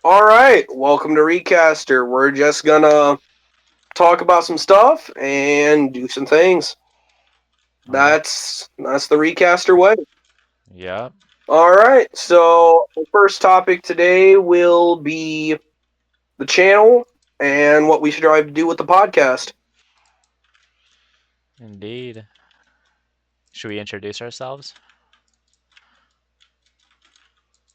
All right, welcome to Recaster. We're just gonna talk about some stuff and do some things. Oh, That's the Recaster way. yep. All right, so the first topic today will be the channel and what we strive to do with the podcast. Indeed. Should we introduce ourselves?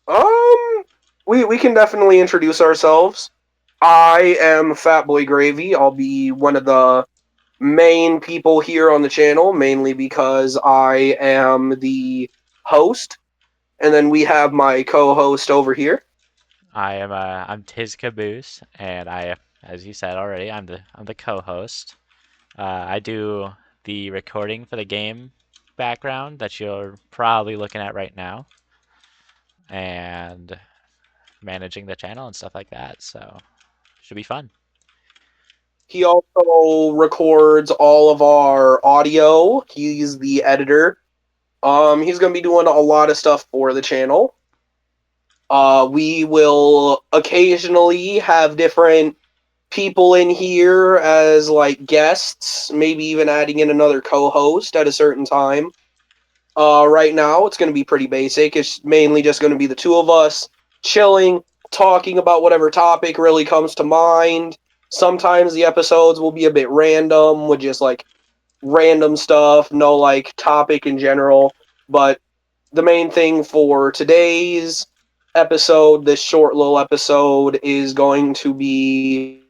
Um, we can definitely introduce ourselves. I am Fat Boy Gravy. I'll be one of the main people here on the channel, mainly because I am the host. And then we have my co-host over here. I'm Tiz Caboose, and as you said already, I'm the co-host. I do the recording for the game background that you're probably looking at right now, and managing the channel and stuff like that. So should be fun. He also records all of our audio. He's the editor. He's going to be doing a lot of stuff for the channel. We will occasionally have different people in here as like guests, maybe even adding in another co-host at a certain time. Right now, it's going to be pretty basic. It's mainly just going to be the two of us chilling, talking about whatever topic really comes to mind. Sometimes the episodes will be a bit random with just like random stuff, no like topic in general. But the main thing for today's episode, this short little episode, is going to be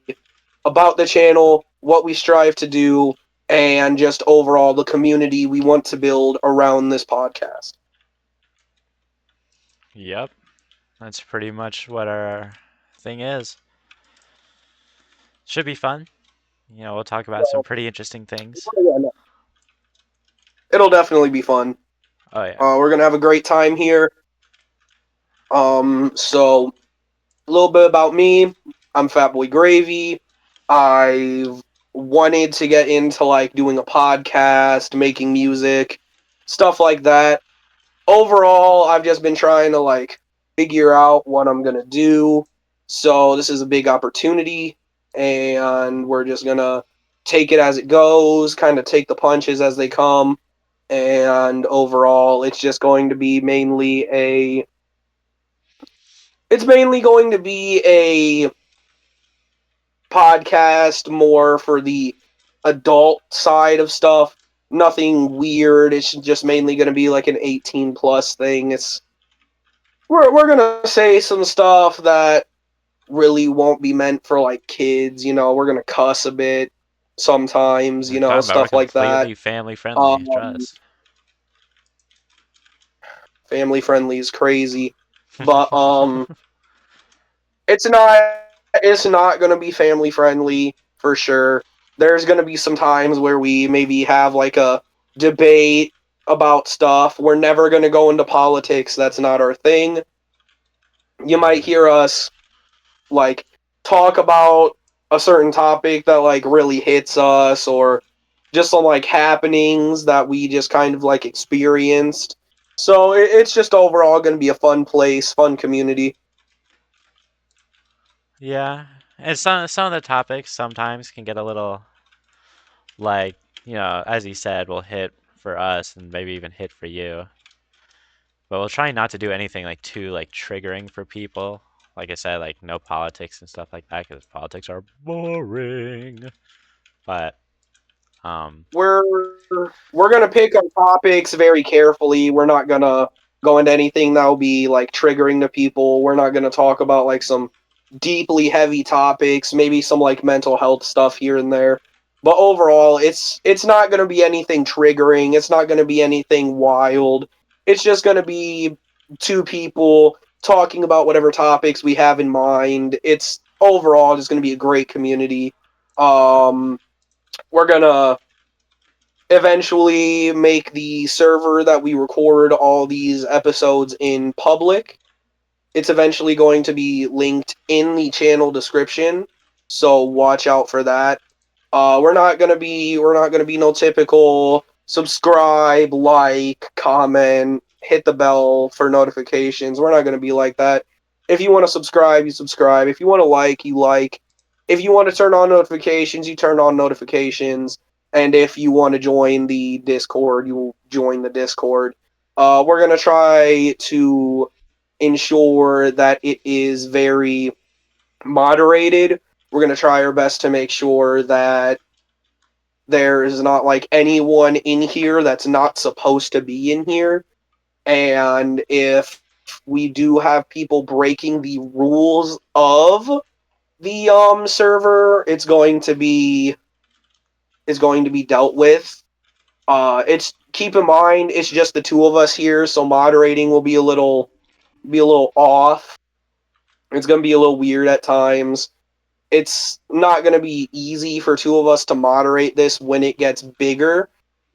about the channel, what we strive to do, and just overall the community we want to build around this podcast. Yep, that's pretty much what our thing is. Should be fun. We'll talk about some So, pretty interesting things. yeah, no, it'll definitely be fun. Oh yeah. We're gonna have a great time here. So a little bit about me. I'm Fatboy Gravy. I've wanted to get into like doing a podcast, making music, stuff like that. Overall, I've just been trying to like figure out what I'm gonna do. So this is a big opportunity, and we're just gonna take it as it goes, kind of take the punches as they come. And overall, it's mainly going to be a podcast more for the adult side of stuff. Nothing weird. It's just mainly going to be like an 18 plus thing. We're gonna say some stuff that really won't be meant for like kids. We're gonna cuss a bit sometimes. What are you talking about? We're Stuff like that. completely family friendly. Um, Trust. family friendly is crazy, but it's not going to be family friendly for sure. There's going to be some times where we maybe have like a debate about stuff. We're never going to go into politics. That's not our thing. You might Mm. hear us like talk about a certain topic that like really hits us, or just some like happenings that we just kind of like experienced. So it's just overall going to be a fun place, fun community. Yeah, and some of the topics sometimes can get a little like as he said, will hit for us and maybe even hit for you. But we'll try not to do anything like too like triggering for people. Like I said, like no politics and stuff like that because politics are boring. But we're we're gonna pick our topics very carefully. We're not gonna go into anything that'll be like triggering to people. We're not gonna talk about like some deeply heavy topics, maybe some like mental health stuff here and there. But overall, it's not gonna be anything triggering. It's not gonna be anything wild. It's just gonna be two people talking about whatever topics we have in mind. It's overall just gonna be a great community. We're gonna eventually make the server that we record all these episodes in public. It's eventually going to be linked in the channel description, so watch out for that. We're not gonna be no typical subscribe, like, comment, hit the bell for notifications. We're not gonna be like that. If you want to subscribe, you subscribe. If you want to like, you like. If you want to turn on notifications, you turn on notifications. And if you want to join the Discord, you will join the Discord. We're going to try to ensure that it is very moderated. We're going to try our best to make sure that there is not like anyone in here that's not supposed to be in here. And if we do have people breaking the rules of the server, it's going to be dealt with. It's keep in mind it's just the two of us here, so moderating will be a little off. It's going to be a little weird at times. It's not going to be easy for two of us to moderate this when it gets bigger.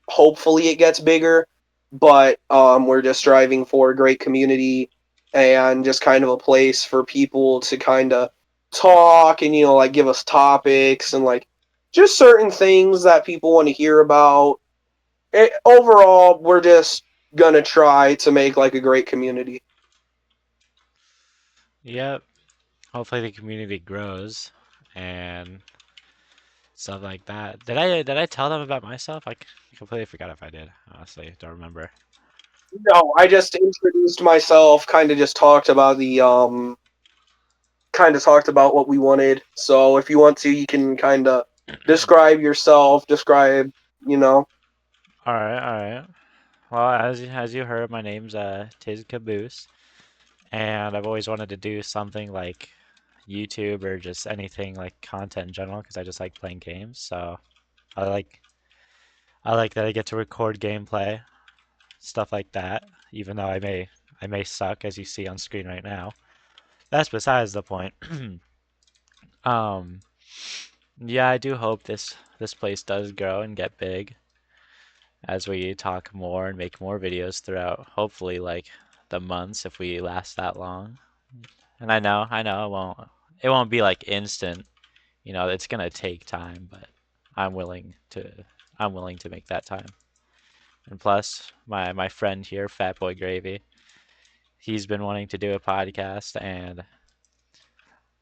Hopefully it gets bigger, but we're just striving for a great community and just kind of a place for people to kind of talk and like give us topics and like just certain things that people want to hear about. Overall, we're just gonna try to make like a great community. Yep. Hopefully the community grows and stuff like that. Did I tell them about myself? Completely forgot if I did. Honestly, don't remember. No, I just introduced myself, kind of talked about what we wanted. So if you want to, you can kind of describe yourself, describe, you know. All right, all right. Well, as you heard, my name's Tiz Caboose, and I've always wanted to do something like YouTube or just anything like content in general because I just like playing games. So I like I like that I get to record gameplay, stuff like that. Even though I may suck as you see on screen right now. That's besides the point. Um, yeah, I do hope this place does grow and get big as we talk more and make more videos throughout, hopefully like the months if we last that long. And I know it won't be like instant. You know, it's gonna take time, but I'm willing to I'm willing to make that time. And plus, my friend here, Fat Boy Gravy, he's been wanting to do a podcast, and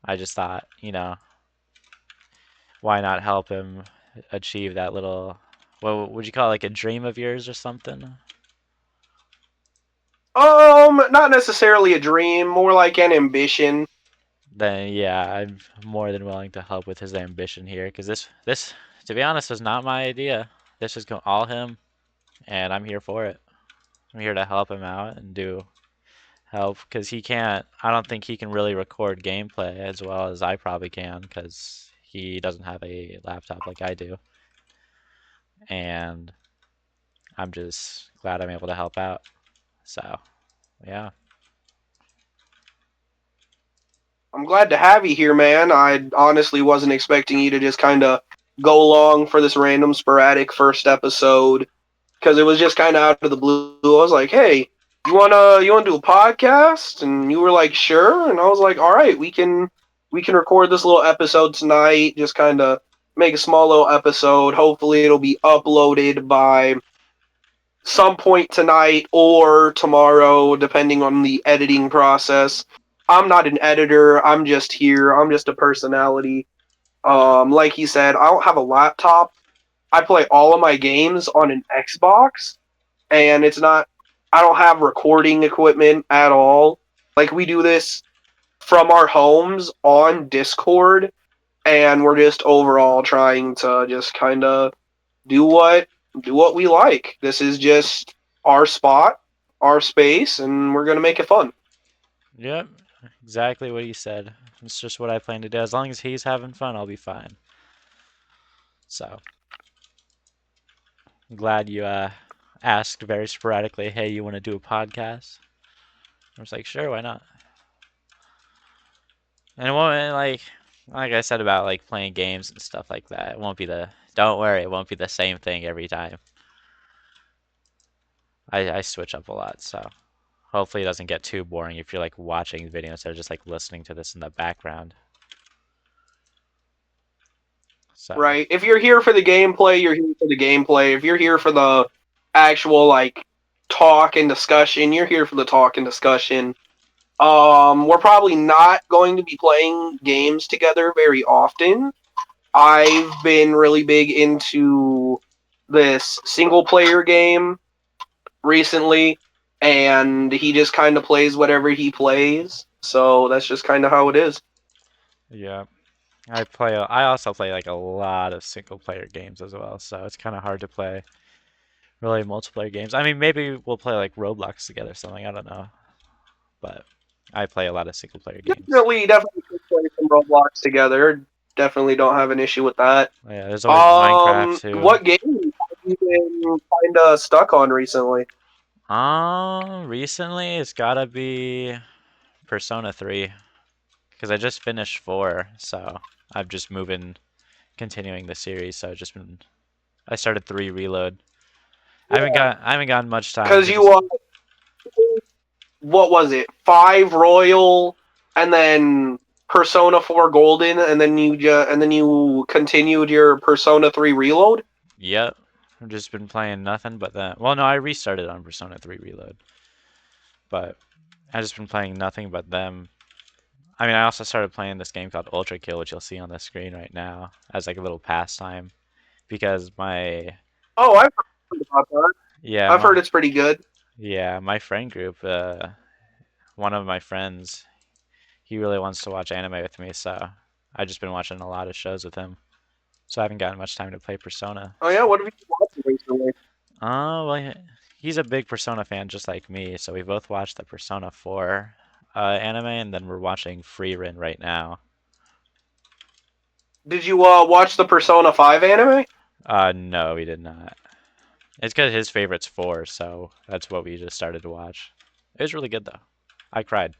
I just thought, why not help him achieve that little, what would you call it, like a dream of yours or something? Not necessarily a dream, more like an ambition. Then yeah, I'm more than willing to help with his ambition here, because this, to be honest, was not my idea. This is all him, and I'm here for it. I'm here to help him out and do help, because he can't, I don't think he can really record gameplay as well as I probably can, because he doesn't have a laptop like I do. And I'm just glad I'm able to help out. So, yeah. I'm glad to have you here, man. I honestly wasn't expecting you to just kind of go along for this random sporadic first episode because it was just kind of out of the blue. I was like, "Hey, you wanna do a podcast?" And you were like, "Sure." And I was like, "All right, we can record this little episode tonight. Just kind of make a small little episode. Hopefully, it'll be uploaded by some point tonight or tomorrow, depending on the editing process. I'm not an editor. I'm just here. I'm just a personality. Like you said, I don't have a laptop. I play all of my games on an Xbox, and it's not. I don't have recording equipment at all. Like we do this from our homes on Discord, and we're just overall trying to just kind of do what do what we like. This is just our spot, our space, and we're gonna make it fun. Yep, exactly what he said. It's just what I plan to do. As long as he's having fun, I'll be fine. So, I'm glad you asked very sporadically, hey, you want to do a podcast? I was like, sure, why not? And it won't like I said about like playing games and stuff like that. It won't be the don't worry, it won't be the same thing every time. I switch up a lot, so hopefully it doesn't get too boring if you're like watching the video instead of just like listening to this in the background. So, Right? If you're here for the gameplay, you're here for the gameplay. If you're here for the actual like talk and discussion, you're here for the talk and discussion. We're probably not going to be playing games together very often. I've been really big into this single player game recently, and he just kind of plays whatever he plays. So that's just kind of how it is. Yeah. I also play like a lot of single player games as well, so it's kind of hard to play really multiplayer games. I mean, maybe we'll play like Roblox together or something. I don't know, but I play a lot of single player games. Definitely could play some Roblox together. Definitely don't have an issue with that. Yeah, there's always Minecraft too. What game have you been kind of stuck on recently? Recently it's gotta be Persona 3 because I just finished 4, so I've just moving, continuing the series. So I've just been, I started 3 Reload. I haven't gotten much time Because because you what was it? 5 Royal, and then Persona 4 Golden, and then you continued your Persona 3 Reload. yep, I've just been playing nothing but that. Well, no, I restarted on Persona 3 Reload, but I've just been playing nothing but them. I mean, I also started playing this game called Ultra Kill, which you'll see on the screen right now as like a little pastime because my Oh, I've heard about that. yeah I've heard my it's pretty good. my friend group, one of my friends, he really wants to watch anime with me, so I've just been watching a lot of shows with him. So I haven't gotten much time to play Persona. Oh yeah, what have you been watching recently? Well, he's a big Persona fan just like me, so we both watched the Persona 4 anime, and then we're watching Frieren right now. Did you watch the Persona 5 anime? No, we did not. It's because his favorite's 4, so that's what we just started to watch. It was really good though. I cried.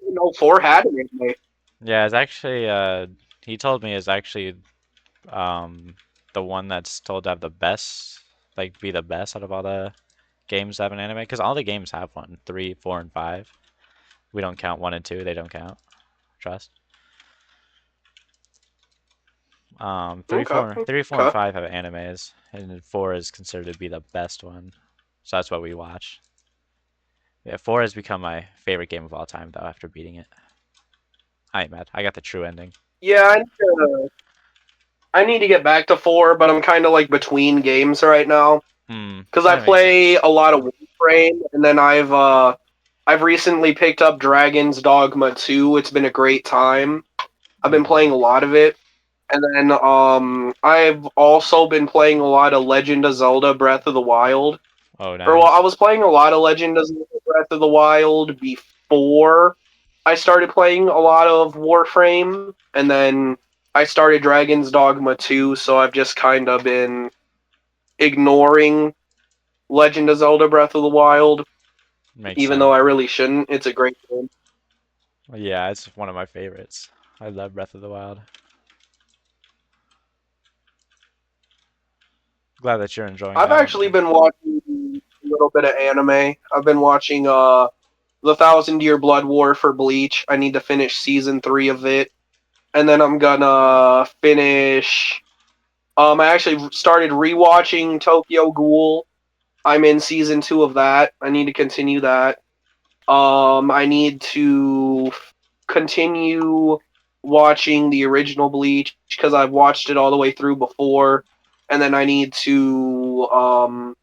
No, 4 had an anime. Yeah, it's actually he told me it's actually um the one that's told to have the best, like be the best out of all the games that have an anime, because all the games have one. 3, 4, and 5. We don't count 1 and 2. They don't count. Trust. Okay, 3, 4, and okay. 5 have animes, and 4 is considered to be the best one. So that's what we watch. Yeah, 4 has become my favorite game of all time, though, after beating it. I ain't mad. I got the true ending. Yeah, I need to get back to 4, but I'm kind of like between games right now because I That makes play sense. a lot of Warframe, and then I've recently picked up Dragon's Dogma 2. It's been a great time. I've been Mm-hmm. playing a lot of it. And then I've also been playing a lot of Legend of Zelda Breath of the Wild. Oh, Or well, I nice. was playing a lot of Legend of Zelda Breath of the Wild before I started playing a lot of Warframe, and then I started Dragon's Dogma 2, so I've just kind of been ignoring Legend of Zelda Breath of the Wild, Makes even though sense. I really shouldn't. It's a great game. Yeah, it's one of my favorites. I love Breath of the Wild. Glad that you're enjoying I've that one actually too. been watching a little bit of anime. I've been watching The Thousand Year Blood War for Bleach. I need to finish season 3 of it, and then I'm gonna finish. I actually started rewatching Tokyo Ghoul. I'm in season 2 of that. I need to continue that. I need to continue watching the original Bleach because I've watched it all the way through before, and then I need to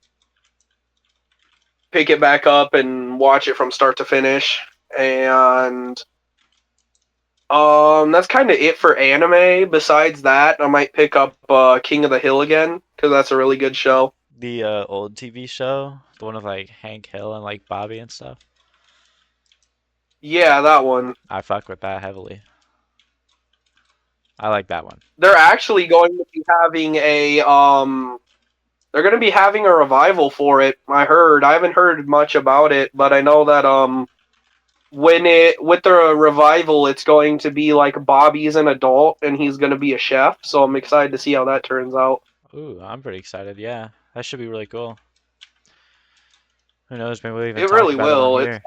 pick it back up and watch it from start to finish. And that's kind of it for anime. Besides that, I might pick up King of the Hill again because that's a really good show. The old TV show, the one with like Hank Hill and like Bobby and stuff. Yeah, that one. I fuck with that heavily. I like that one. They're actually going to be having a they're going to be having a revival for it. I heard. I haven't heard much about it, but I know that when it with the revival, it's going to be like Bobby's an adult and he's going to be a chef. So I'm excited to see how that turns out. Ooh, I'm pretty excited. Yeah, that should be really cool. Who knows? Maybe we'll even It talk really about it on will. It's here.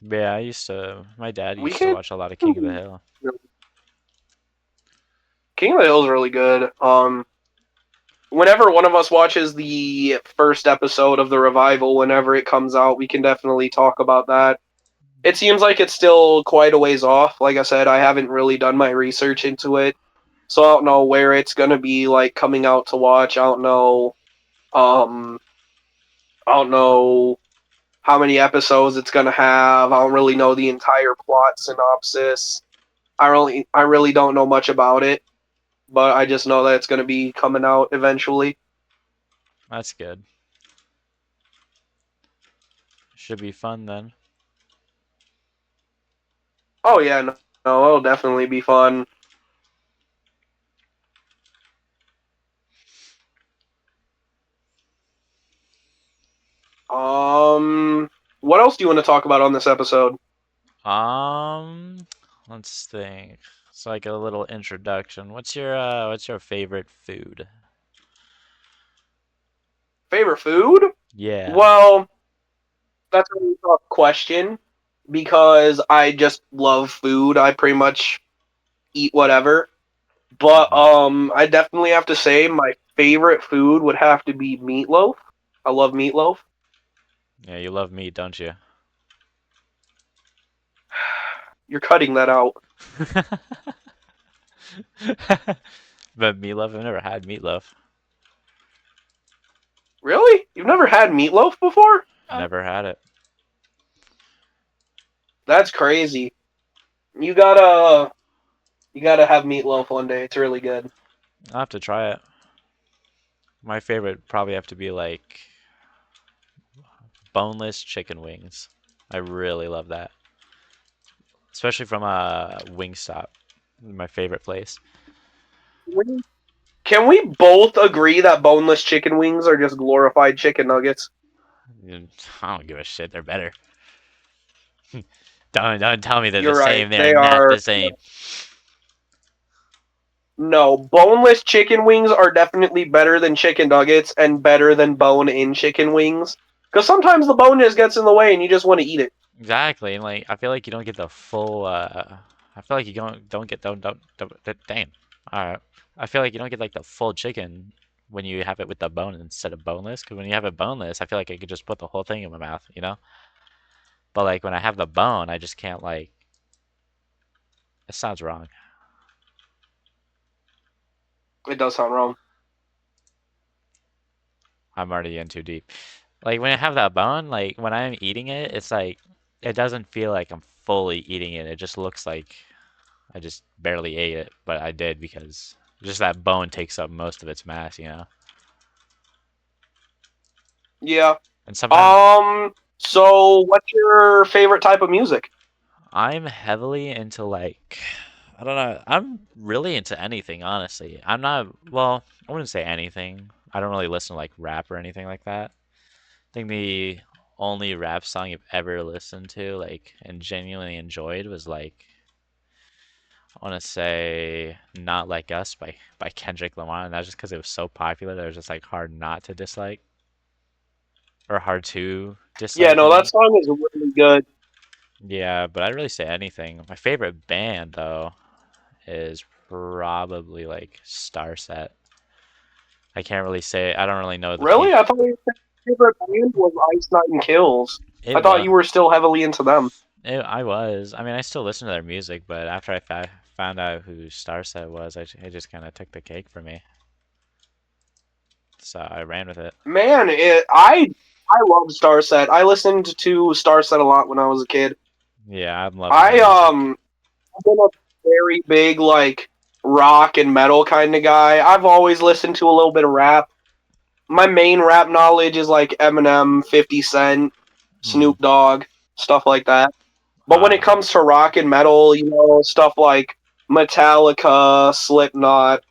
But yeah, my dad we used to can. watch a lot of King of the Hill. King of the Hill is really good. whenever one of us watches the first episode of the revival, whenever it comes out, we can definitely talk about that. It seems like it's still quite a ways off. Like I said, I haven't really done my research into it, so I don't know where it's gonna be like coming out to watch. Um, I don't know how many episodes it's gonna have. I don't really know the entire plot synopsis. I really don't know much about it, but I just know that it's gonna be coming out eventually. That's good. Should be fun then. Oh yeah, no, no, it'll definitely be fun. What else do you want to talk about on this episode? Um, let's think. It's like a little introduction. What's your favorite food? Favorite food? Yeah. Well, that's a really tough question because I just love food. I pretty much eat whatever. But Hmm. I definitely have to say my favorite food would have to be meatloaf. I love meatloaf. Yeah, you love meat, don't you? You're cutting that out. But meatloaf, I've never had meatloaf. Really? You've never had meatloaf before? Never had it. That's crazy. You gotta you gotta have meatloaf one day. It's really good. I'll have to try it. My favorite probably have to be like boneless chicken wings. I really love that, especially from a Wingstop, my favorite place. Can we both agree that boneless chicken wings are just glorified chicken nuggets? I don't give a shit. They're better. Don't tell me they're the You're right. same. They're They not are. the same. No, boneless chicken wings are definitely better than chicken nuggets and better than bone in chicken wings. Because sometimes the bone just gets in the way and you just want to eat it. Exactly. And like I feel like you don't get the full I feel like you don't get don't damn. All right. I feel like you don't get like the full chicken when you have it with the bone instead of boneless. Because when you have it boneless, I feel like I could just put the whole thing in my mouth, you know? But like when I have the bone, I just can't like it sounds wrong. It does sound wrong. I'm already in too deep. Like when I have that bone, like when I'm eating it, it's like it doesn't feel like I'm fully eating it. It just looks like I just barely ate it, but I did because just that bone takes up most of its mass, you know? Yeah. And sometimes So what's your favorite type of music? I'm heavily into like, I don't know, I'm really into anything, honestly. I'm not, well, I wouldn't say anything. I don't really listen to like rap or anything like that. I think the only rap song I've ever listened to, like, and genuinely enjoyed was like, I want to say Not Like Us by Kendrick Lamar, and that's just because it was so popular that it was just like hard not to dislike or hard to Yeah, dislike, no, you that know? song is really good. Yeah, but I'd really say anything. My favorite band though is probably like Starset. I can't really say I don't really know the Really? people. I thought your favorite band was Ice Nine and Kills. I It thought was. you were still heavily into them. I was. I mean, I still listen to their music, but after I found out who Starset was, it just kind of took the cake for me. So I ran with it. Man, I love Starset. I listened to Starset a lot when I was a kid. Yeah, I'm loving their I music. I've been a very big like rock and metal kind of guy. I've always listened to a little bit of rap. My main rap knowledge is like Eminem, 50 Cent, Hmm. Snoop Dogg, stuff like that. But when it Uh, comes to rock and metal, stuff like Metallica, Slipknot,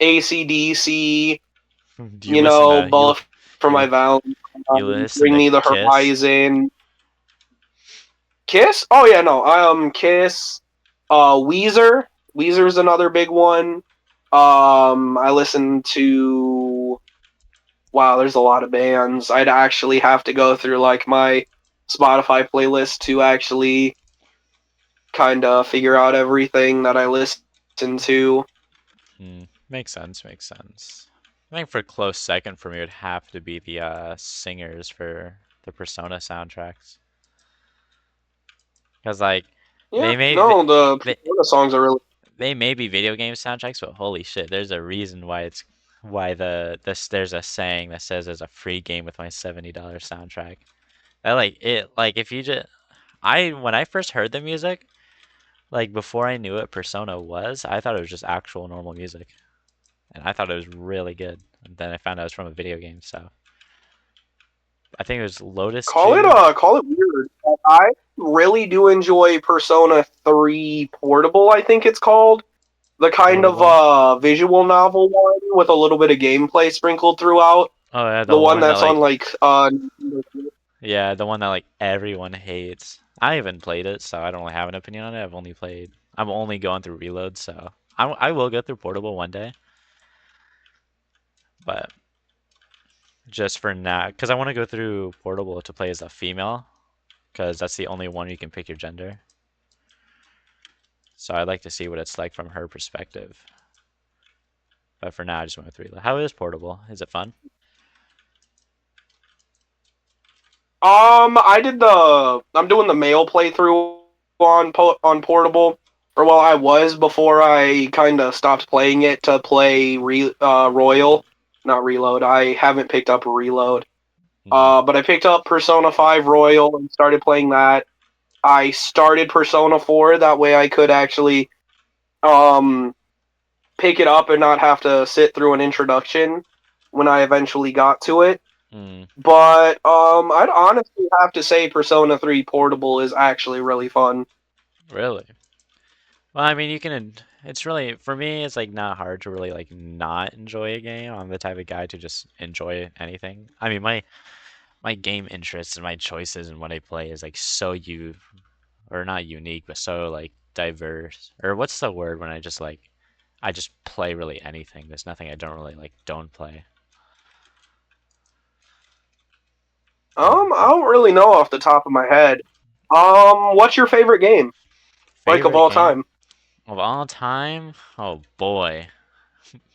AC/DC, do you listen to Bullet for you My Valentine, you listen Bring to Me the Kiss? Horizon, Kiss. Oh yeah, no, Kiss, Weezer. Weezer's another big one. I listen to. Wow, there's a lot of bands. I'd actually have to go through like my Spotify playlist to actually kind of figure out everything that I listen to. Hmm. Makes sense. Makes sense. I think for close second for me would have to be the singers for the Persona soundtracks, because like Yeah, they may no, the they, Persona songs are really. they may be video game soundtracks, but holy shit, there's a reason why it's why there's a saying that says there's a free game with my $70 soundtrack. I like it. Like if you just I when I first heard the music, like before I knew what Persona was, I thought it was just actual normal music, and I thought it was really good. And then I found out it was from a video game, so I think it was Lotus Two. Call it weird. I really do enjoy Persona 3 Portable, I think it's called. The kind of Portable. visual novel one with a little bit of gameplay sprinkled throughout. Oh yeah, The the one one that that's on like like yeah, the one that like everyone hates. I haven't played it, so I don't really have an opinion on it. I'm only going through reloads, so I will go through Portable one day, but just for now, because I want to go through Portable to play as a female, because that's the only one you can pick your gender. So I'd like to see what it's like from her perspective. But for now, I just went with reload. How is Portable? Is it fun? I'm doing the male playthrough on Portable, or well, I was before I kind of stopped playing it to play Royal, not Reload. I haven't picked up Reload. Hmm. But I picked up Persona 5 Royal and started playing that. I started Persona 4, that way I could actually um pick it up and not have to sit through an introduction when I eventually got to it. Hmm. But I'd honestly have to say Persona 3 Portable is actually really fun. Really? Well, I mean, you can. It's really for me. It's like not hard to really like not enjoy a game. I'm the type of guy to just enjoy anything. I mean, my game interests and my choices and what I play is like so or not unique, but so like diverse. Or what's the word when I just play really anything. There's nothing I don't really like don't play. I don't really know off the top of my head. What's your favorite game? Like of Favorite all game time? of all time? Oh boy,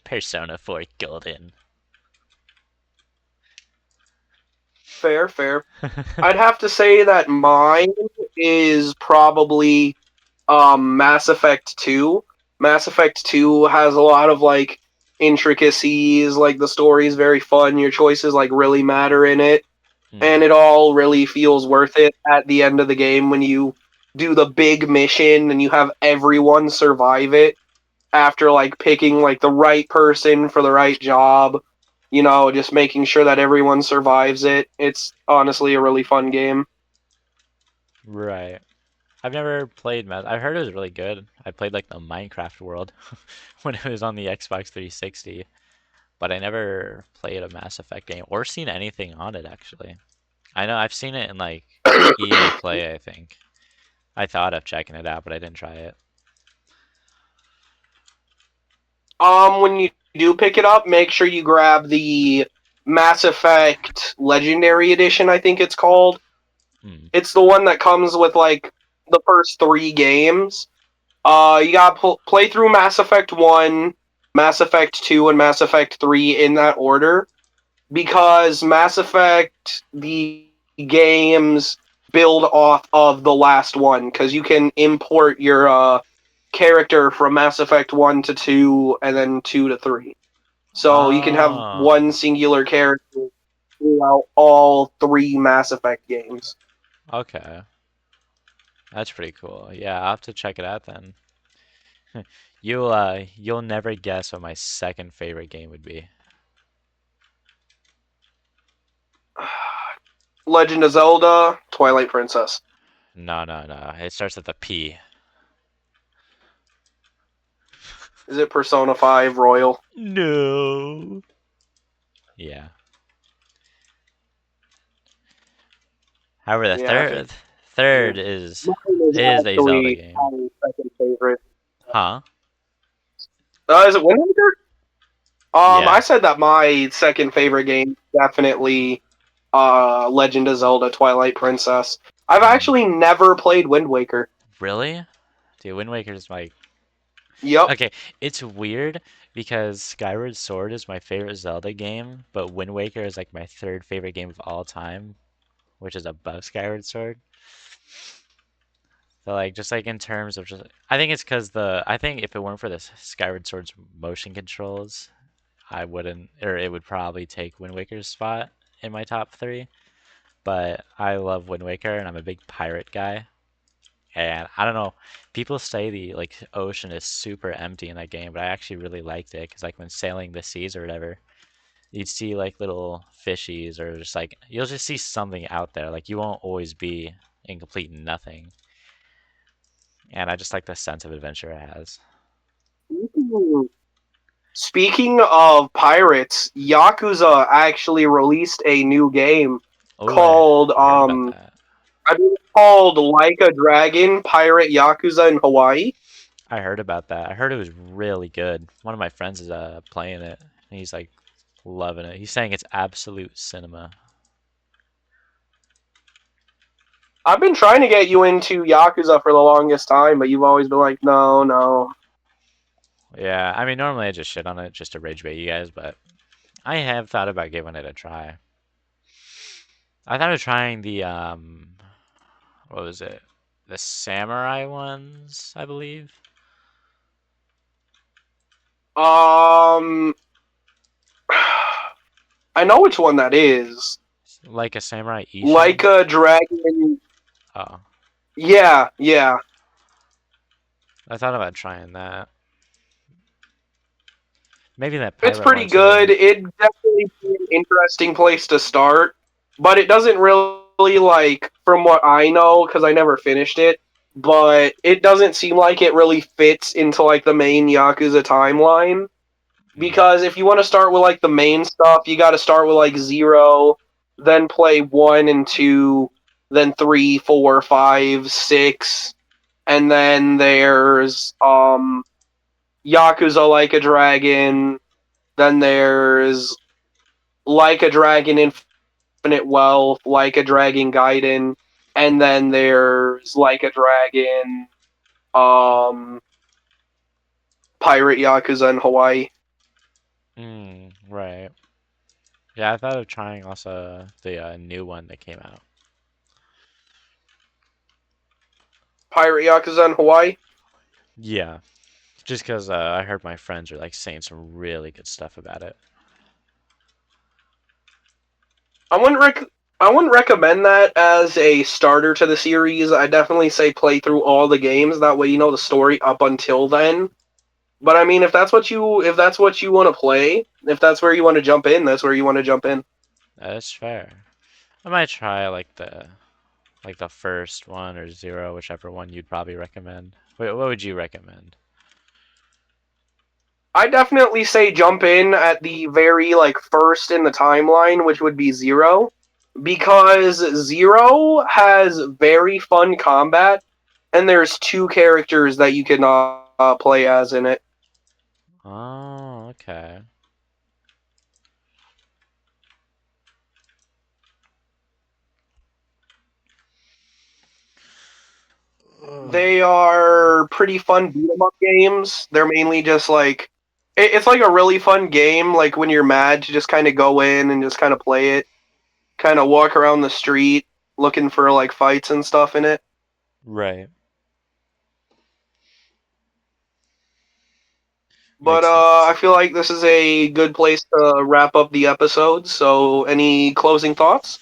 Persona 4 Golden. Fair, fair. I'd have to say that mine is probably Mass Effect 2. Mass Effect 2 has a lot of like intricacies, like the story is very fun, your choices like really matter in it, Hmm. and it all really feels worth it at the end of the game when you do the big mission and you have everyone survive it after like picking like the right person for the right job, just making sure that everyone survives it. It's honestly a really fun game. Right. I've never played Mass. I heard it was really good. I played like the Minecraft world when it was on the Xbox 360, but I never played a Mass Effect game or seen anything on it actually. I know I've seen it in like EA Play, I think. I thought of checking it out, but I didn't try it. When you do pick it up, make sure you grab the Mass Effect Legendary Edition, I think it's called. Hmm. It's the one that comes with like the first three games. You gotta play through Mass Effect 1, Mass Effect 2, and Mass Effect 3 in that order because Mass Effect, the games build off of the last one because you can import your character from Mass Effect 1 to 2 and then 2 to 3. So you can have one Oh, singular character throughout all three Mass Effect games. okay. That's pretty cool. Yeah, I'll have to check it out then. You'll never guess what my second favorite game would be. Legend of Zelda, Twilight Princess. No, no, no. It starts with a P. Is it Persona 5 Royal? No. Yeah. However, the Yeah, I figured. third Mine is is a Zelda actually game. my second favorite. Huh? Is it Wind Waker? I Yeah. said that my second favorite game definitely Legend of Zelda Twilight Princess. I've Hmm. actually never played Wind Waker. Really? Dude, Wind Waker is like Yep. okay, it's weird because Skyward Sword is my favorite Zelda game, but Wind Waker is like my third favorite game of all time, which is above Skyward Sword. So like just like in terms of just I think it's because I think if it weren't for the Skyward Sword's motion controls, I wouldn't or it would probably take Wind Waker's spot in my top three. But I love Wind Waker and I'm a big pirate guy. And I don't know, people say the like ocean is super empty in that game, but I actually really liked it because like when sailing the seas or whatever, you'd see like little fishies or just like you'll just see something out there. Like you won't always be in complete nothing. And I just like the sense of adventure it has. Speaking of pirates, Yakuza actually released a new game Oh, called I heard about that. I think it's called Like a Dragon Pirate Yakuza in Hawaii. I heard about that. I heard it was really good. One of my friends is playing it, and he's like loving it. He's saying it's absolute cinema. I've been trying to get you into Yakuza for the longest time, but you've always been like, no, no. Yeah, I mean normally I just shit on it just to rage bait you guys, but I have thought about giving it a try. I thought of trying the what was it? The samurai ones, I believe. Um, I know which one that is. Like a samurai Like Ishin. a Dragon. Oh, Yeah, yeah. I thought about trying that. Maybe that It's pirate pretty one too. good. It definitely be an interesting place to start, but it doesn't really like, from what I know, because I never finished it. But it doesn't seem like it really fits into like the main Yakuza timeline. Mm. Because if you want to start with like the main stuff, you got to start with like zero, then play one and two, then three, four, five, six, and then there's Yakuza Like a Dragon. Then there's Like a Dragon Infinite Wealth, Like a Dragon Gaiden, and then there's Like a Dragon um Pirate Yakuza in Hawaii. Right. Yeah, I thought of trying also the new one that came out. Pirate Yakuza in Hawaii. Yeah, just because I heard my friends are like saying some really good stuff about it. I wouldn't I wouldn't recommend that as a starter to the series. I definitely say play through all the games. That way you know the story up until then. But I mean, if that's what you want to play, if that's where you want to jump in, that's where you want to jump in. That's fair. I might try like the first one or zero, whichever one you'd probably recommend. Wait, what would you recommend? I definitely say jump in at the very like first in the timeline, which would be zero, because zero has very fun combat, and there's two characters that you can play as in it. Oh, okay. They are pretty fun beat 'em up games. They're mainly just like it's like a really fun game. Like when you're mad, to just kind of go in and just kind of play it, kind of walk around the street looking for like fights and stuff in it. Right. But Makes I sense. feel like this is a good place to wrap up the episode. So, any closing thoughts?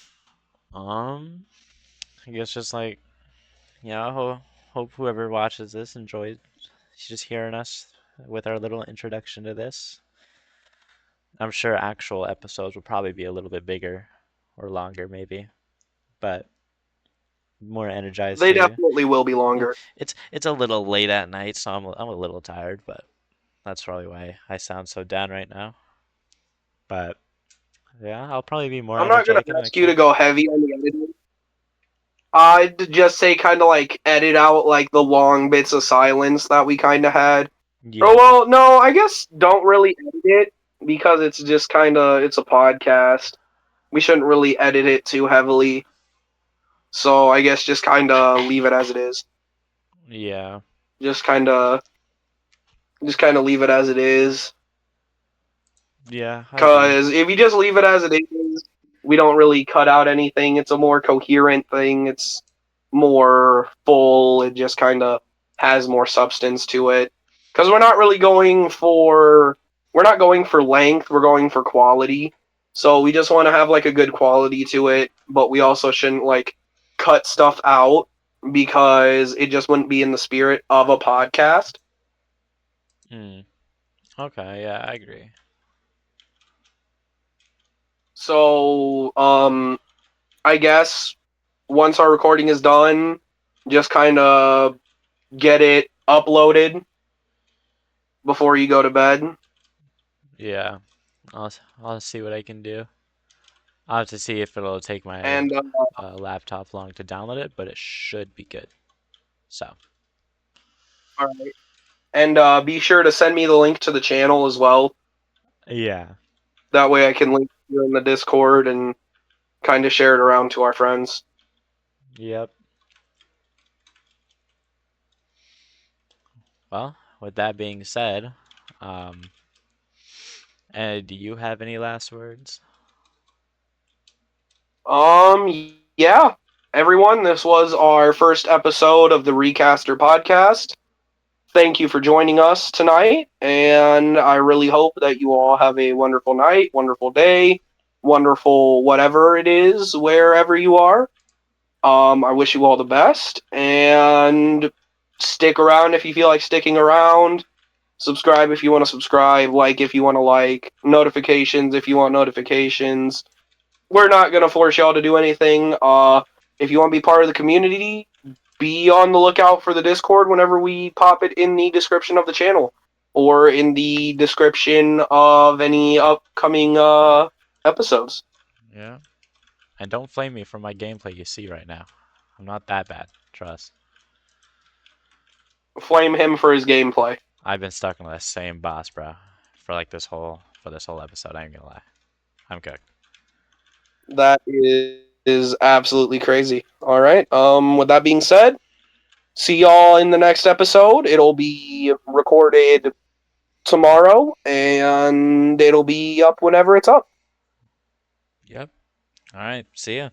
Um, I guess just like, yeah, hope whoever watches this enjoys just hearing us with our little introduction to this. I'm sure actual episodes will probably be a little bit bigger or longer, maybe, but more energized They too. definitely will be Yeah, longer. it's a little late at night, so I'm a little tired, but that's probably why I sound so down right now. But yeah, I'll probably be more I'm not gonna energetic in the ask next you one. to go heavy on the editing. I'd just say kind of like edit out like the long bits of silence that we kind of had. Oh Yeah, well, no, I guess don't really edit it because it's just kind of it's a podcast. We shouldn't really edit it too heavily. So I guess just kind of leave it as it is. yeah, Just kind of leave it as it is. Yeah, I agree. Because if you just leave it as it is, we don't really cut out anything. It's a more coherent thing. It's more full. It just kind of has more substance to it. Because we're not going for length. We're going for quality. So we just want to have like a good quality to it, but we also shouldn't like cut stuff out because it just wouldn't be in the spirit of a podcast. Mm. Okay, yeah, I agree. So, I guess once our recording is done, just kind of get it uploaded before you go to bed. Yeah, I'll see what I can do. I'll have to see if it'll take my And laptop long to download it, but it should be good. So, all right. And be sure to send me the link to the channel as well. yeah, That way I can link you in the Discord and kind of share it around to our friends. yep. Well, with that being said, um, do you have any last words? Yeah. Everyone, this was our first episode of the Recaster podcast. Thank you for joining us tonight, and I really hope that you all have a wonderful night, wonderful day, wonderful whatever it is, wherever you are. I wish you all the best, and stick around if you feel like sticking around. Subscribe if you want to subscribe, like if you want to like, notifications if you want notifications. We're not gonna force y'all to do anything. If you want to be part of the community, be on the lookout for the Discord whenever we pop it in the description of the channel or in the description of any upcoming episodes. Yeah. And don't flame me for my gameplay you see right now. I'm not that bad, trust. Flame him for his gameplay. I've been stuck on the same boss, bro, for like this whole episode. I ain't gonna lie. I'm cooked. That is absolutely crazy. All right. With that being said, see y'all in the next episode. It'll be recorded tomorrow, and it'll be up whenever it's up. Yep. All right. See ya.